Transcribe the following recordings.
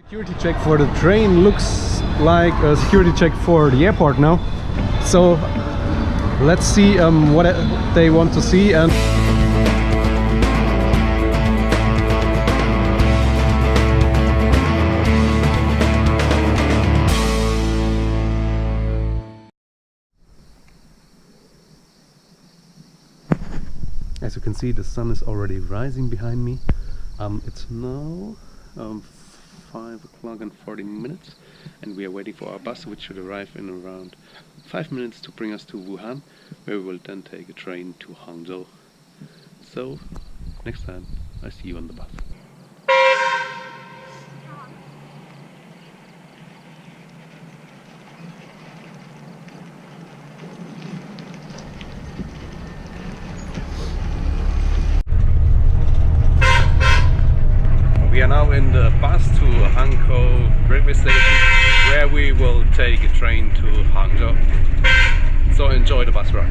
Security check for the train looks like a security check for the airport now. So let's see what they want to see. And as you can see, the sun is already rising behind me. It's now 5 o'clock and 40 minutes, and we are waiting for our bus, which should arrive in around 5 minutes to bring us to Wuhan, where we will then take a train to Hangzhou. So next time I see you on the bus. We are now in the bus to Hangzhou railway station, where we will take a train to Hangzhou. So enjoy the bus ride.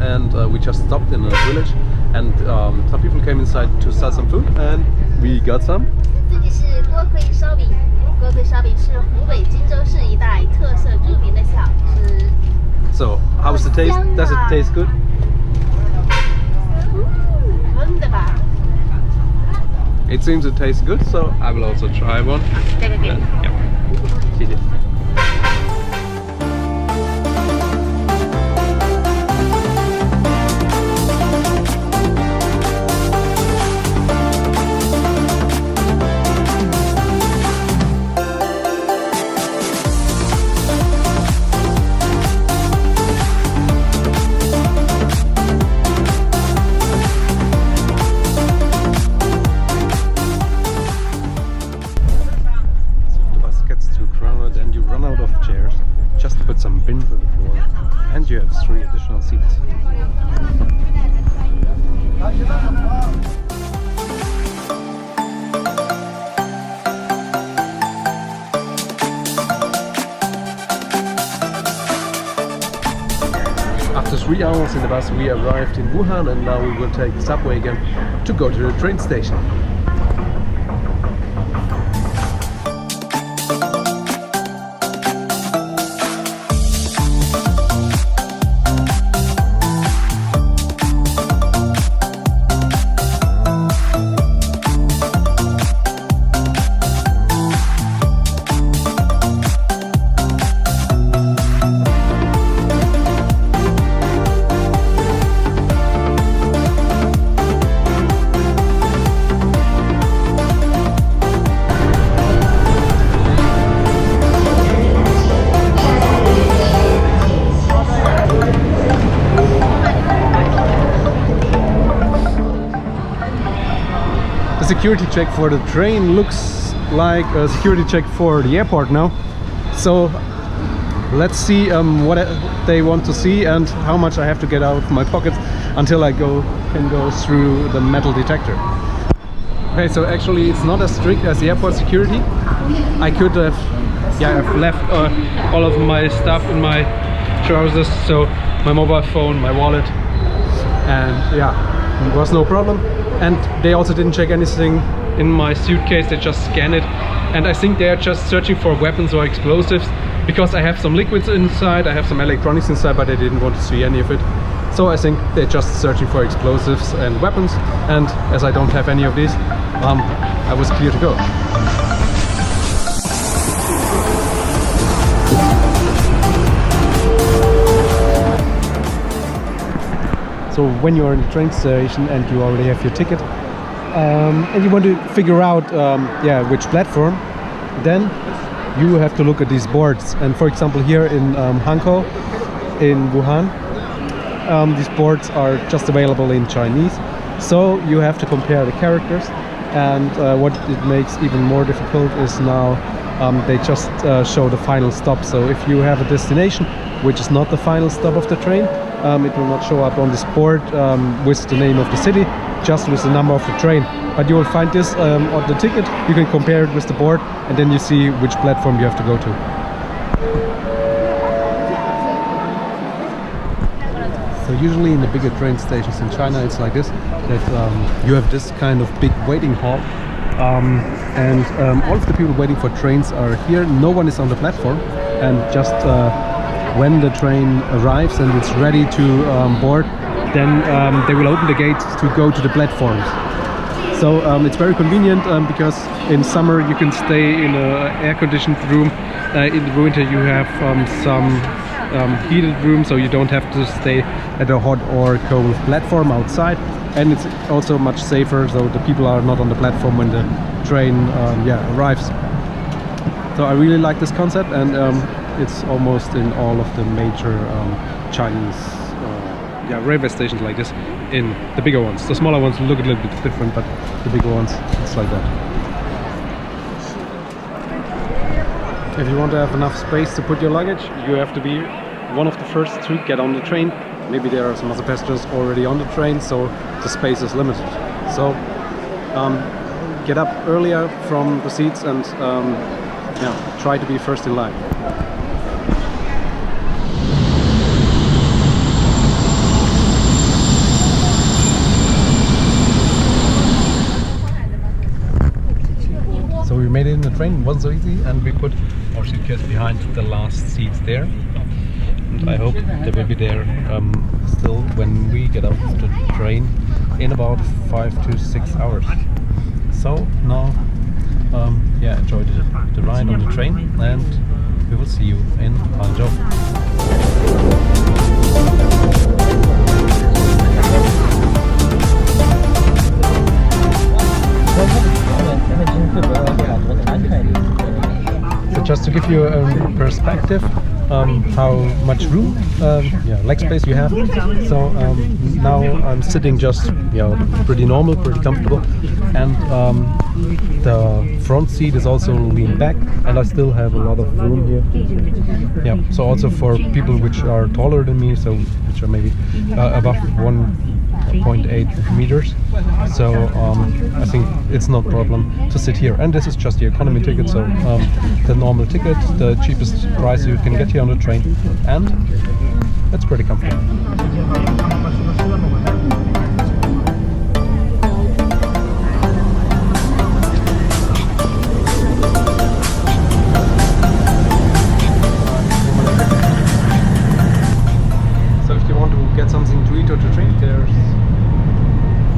And we just stopped in a village, and some people came inside to sell some food, and we got some. So, how's the taste? Does it taste good? It seems to taste good, so I will also try one. Yeah. And you run out of chairs, just put some bins on the floor, and you have 3 additional seats. After 3 hours in the bus, we arrived in Wuhan, and now we will take the subway again to go to the train station. The security check for the train looks like a security check for the airport now. So let's see what they want to see and how much I have to get out of my pockets until I can go through the metal detector. Okay, so actually it's not as strict as the airport security. I could have left all of my stuff in my trousers, so my mobile phone, my wallet, and yeah, it was no problem. And they also didn't check anything in my suitcase, they just scanned it. And I think they are just searching for weapons or explosives, because I have some liquids inside, I have some electronics inside, but they didn't want to see any of it. So I think they're just searching for explosives and weapons, and as I don't have any of these, I was clear to go. So when you're in the train station and you already have your ticket, and you want to figure out which platform, then you have to look at these boards. And for example, here in Hangzhou, in Wuhan, these boards are just available in Chinese, So you have to compare the characters, and what it makes even more difficult is now they just show the final stop. So if you have a destination which is not the final stop of the train, it will not show up on this board with the name of the city, just with the number of the train. But you will find this on the ticket. You can compare it with the board, and then you see which platform you have to go to. So usually in the bigger train stations in China it's like this, that you have this kind of big waiting hall, and all of the people waiting for trains are here. No one is on the platform, and just when the train arrives and it's ready to board, then they will open the gates to go to the platforms. So it's very convenient because in summer you can stay in an air-conditioned room. In the winter you have some heated room, so you don't have to stay at a hot or cold platform outside, and it's also much safer, so the people are not on the platform when the train arrives. So I really like this concept, and it's almost in all of the major Chinese railway stations like this. In the bigger ones, the smaller ones look a little bit different, but the bigger ones, it's like that. If you want to have enough space to put your luggage, you have to be one of the first to get on the train. Maybe there are some other passengers already on the train, so the space is limited. So get up earlier from the seats and try to be first in line. So we made it in the train. It wasn't so easy, and we put our suitcase behind the last seats there. And I hope they will be there still when we get off the train in about 5 to 6 hours. So now, enjoy the ride on the train, and we will see you in Hangzhou. So just to give you a perspective how much room, leg space you have. So now I'm sitting just pretty normal, pretty comfortable, and the front seat is also leaned back, and I still have a lot of room here. So also for people which are taller than me, so which are maybe above 1.8 meters, so I think it's no problem to sit here. And this is just the economy ticket, so the normal ticket, the cheapest price you can get here on the train, and it's pretty comfortable. So if you want to get something to eat or to drink, there's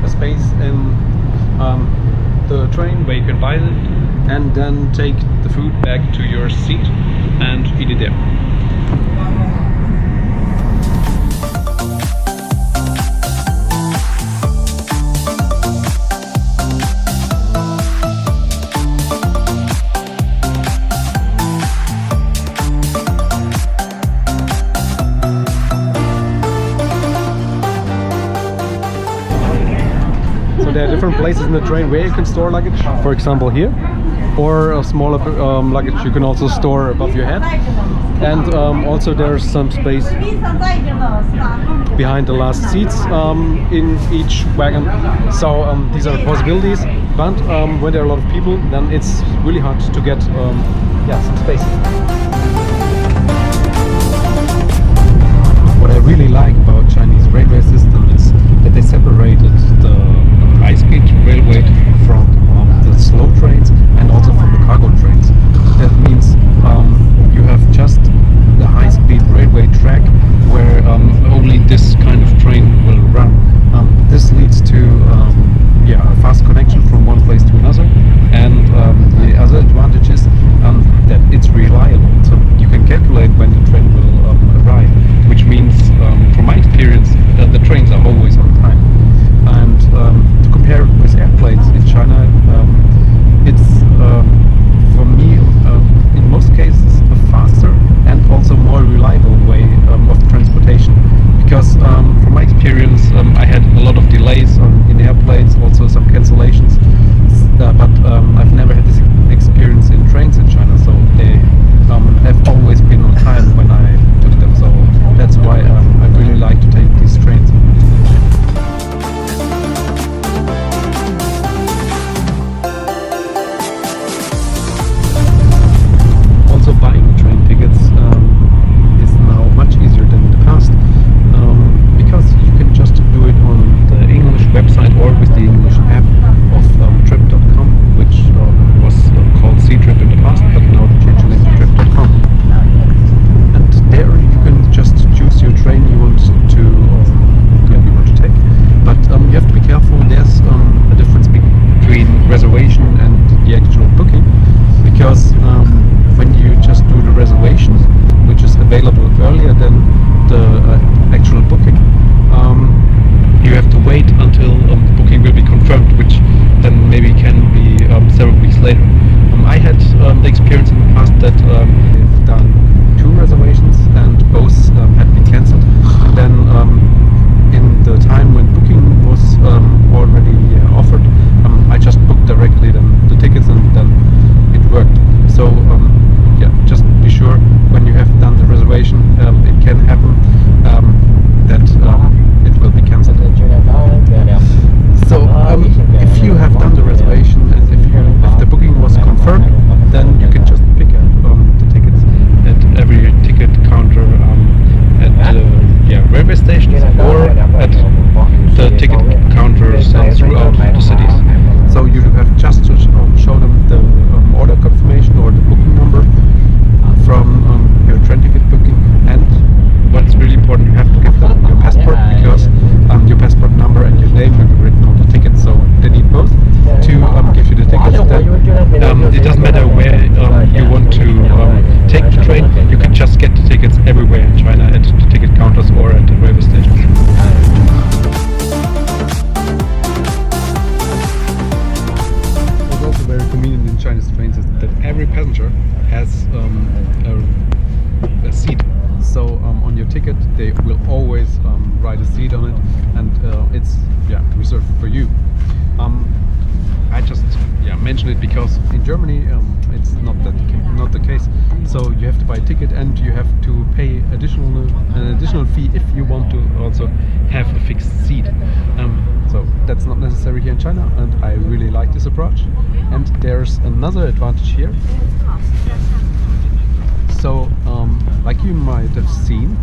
a space in the train where you can buy it and then take the food back to your seat and eat it there. So there are different places in the train where you can store luggage, for example here, or a smaller luggage you can also store above your head, and also there's some space behind the last seats in each wagon. So these are the possibilities, but when there are a lot of people, then it's really hard to get some space. What I really like about Chinese railway system is that they separated the high-speed railway from the slow trains and also from the cargo trains. That means you have just the high-speed railway track where only this kind of train will run. This leads to a fast connection from one place to another, and the other advantage is that it's reliable. So you can calculate when the train will arrive, which means, from my experience, that the trains are always on time. later. I had the experience in the past that I've done 2 reservations and both had been cancelled. And then in the time when booking was already offered, I just booked directly the tickets and then it worked. So yeah, just be sure when you have done the reservation, it can happen that it will be cancelled. So if you have done the reservation and if the booking was confirmed, then you can just pick up the tickets at every ticket counter at railway stations or at the ticket counters throughout the cities. So you have just to show them the order confirmation or the booking number from your train ticket booking, and what's really important, you have to give them your passport, because your passport number and your name will be written on the ticket, so they need both to give you the tickets. Then it doesn't matter where you want to take the train, you can just get the tickets everywhere in China at the ticket counters or at the railway stations. What's also very convenient in Chinese trains is that every passenger has a seat. So on your ticket they will always write a seat on it, and it's reserved for you. I just mention it because in Germany it's not the case. So you have to buy a ticket and you have to pay an additional fee if you want to also have a fixed seat. So that's not necessary here in China, and I really like this approach. And there's another advantage here. So like you might have seen,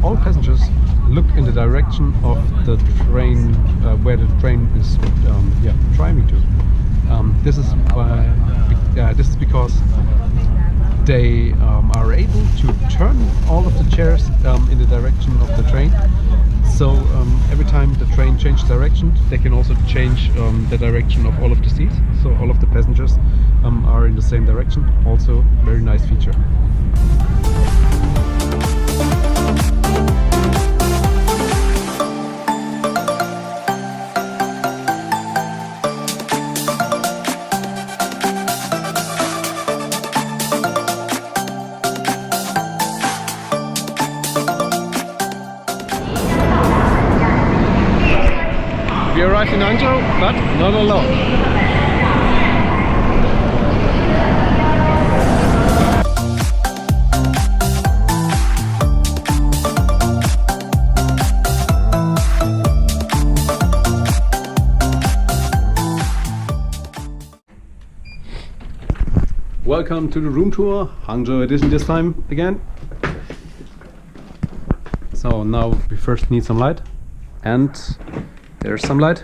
all passengers look in the direction of the train, where the train is driving to. This is because they are able to turn all of the chairs in the direction of the train. So every time the train changes direction, they can also change the direction of all of the seats. So all of the passengers are in the same direction. Also, very nice feature. We arrived in Hangzhou, but not alone. Welcome to the room tour, Hangzhou edition this time again. So now we first need some light, and there's some light.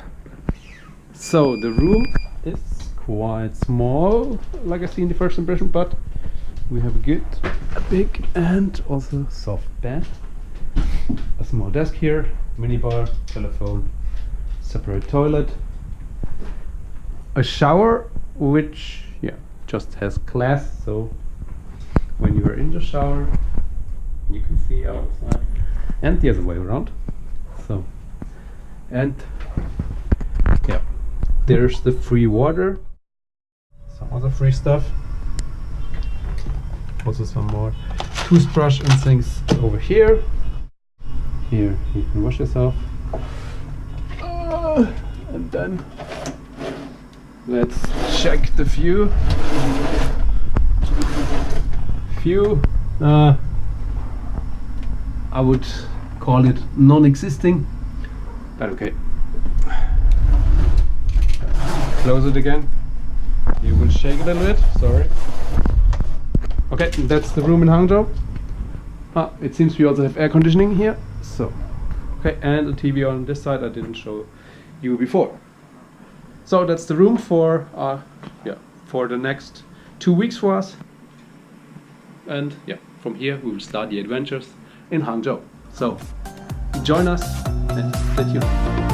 So the room is quite small, like I see in the first impression, but we have a big and also soft bed, a small desk here, minibar, telephone, separate toilet, a shower which just has glass, so when you are in the shower you can see outside, and the other way around. So, and there's the free water, some other free stuff, also some more toothbrush and things over here. Here you can wash yourself, and then let's check the view. I would call it non-existing, but okay. Close it again. You will shake a little bit, sorry. Okay, that's the room in Hangzhou. It seems we also have air conditioning here. So, okay, and a TV on this side I didn't show you before. So that's the room for the next 2 weeks for us. And from here we will start the adventures in Hangzhou. So join us and stay tuned.